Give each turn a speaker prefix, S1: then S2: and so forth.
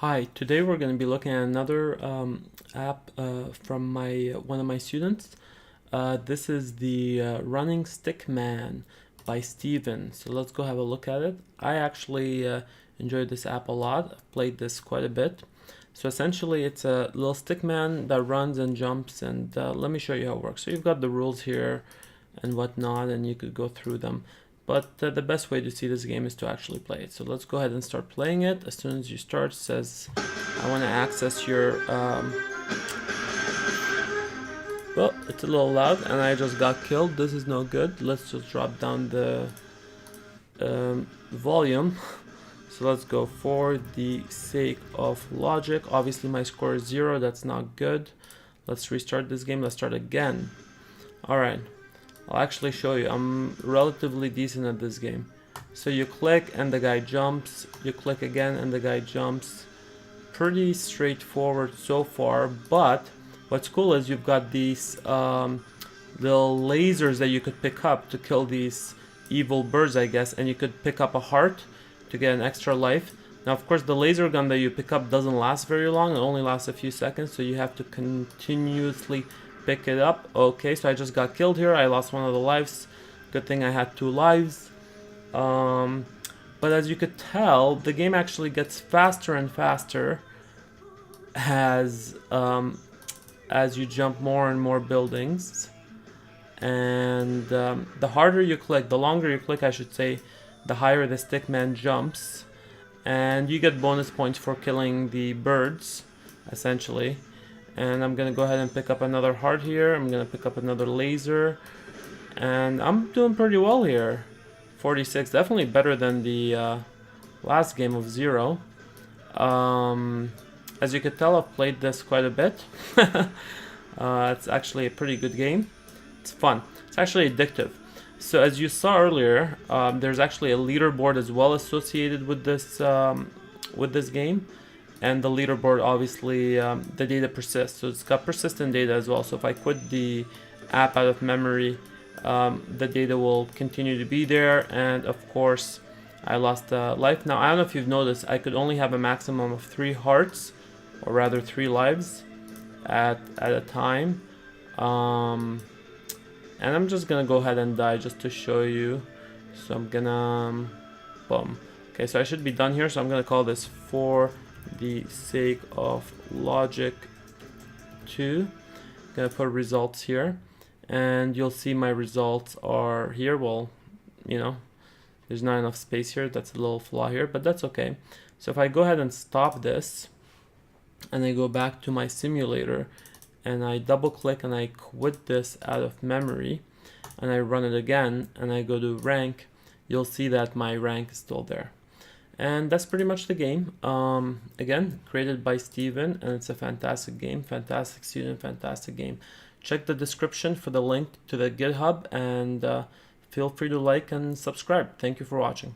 S1: Hi, today we're going to be looking at another app from one of my students. This is the Running Stick Man by Steven. So let's go have a look at it. I actually enjoyed this app a lot. I've played this quite a bit. So essentially it's a little stick man that runs and jumps, and let me show you how it works. So you've got the rules here and whatnot, and you could go through them. But the best way to see this game is to actually play it. So let's go ahead and start playing it. As soon as you start, it says I want to access your well, it's a little loud and I just got killed. This is no good. Let's just drop down the volume. So let's go for the sake of logic. Obviously my score is 0. That's not good. Let's restart this game. Let's start again. Alright, I'll actually show you. I'm relatively decent at this game. So you click and the guy jumps. You click again and the guy jumps. Pretty straightforward so far, but what's cool is you've got these little lasers that you could pick up to kill these evil birds, I guess, and you could pick up a heart to get an extra life. Now, of course, the laser gun that you pick up doesn't last very long. It only lasts a few seconds, so you have to continuously pick it up. Okay, so I just got killed here. I lost one of the lives. Good thing I had 2 lives. But as you could tell, the game actually gets faster and faster as you jump more and more buildings. And the harder you click, the longer you click, I should say, the higher the stickman jumps. And you get bonus points for killing the birds, essentially. And I'm gonna go ahead and pick up another heart here. I'm gonna pick up another laser. And I'm doing pretty well here. 46, definitely better than the last game of 0. As you could tell, I've played this quite a bit. It's actually a pretty good game. It's fun. It's actually addictive. So as you saw earlier, there's actually a leaderboard as well associated with this game, and the leaderboard, obviously, the data persists. So it's got persistent data as well. So if I quit the app out of memory, the data will continue to be there. And of course, I lost a life. Now I don't know if you've noticed, I could only have a maximum of 3 hearts, or rather 3 lives at a time. And I'm just gonna go ahead and die just to show you. So I'm gonna boom. Okay, so I should be done here. So I'm gonna call this for the sake of logic 2. Gonna put results here, and you'll see my results are here. Well, you know, there's not enough space here. That's a little flaw here, but that's okay. So if I go ahead and stop this and I go back to my simulator and I double click and I quit this out of memory and I run it again and I go to rank, you'll see that my rank is still there. And that's pretty much the game. Again, created by Steven, and it's a fantastic game, fantastic student, fantastic game. Check the description for the link to the GitHub, and feel free to like and subscribe. Thank you for watching.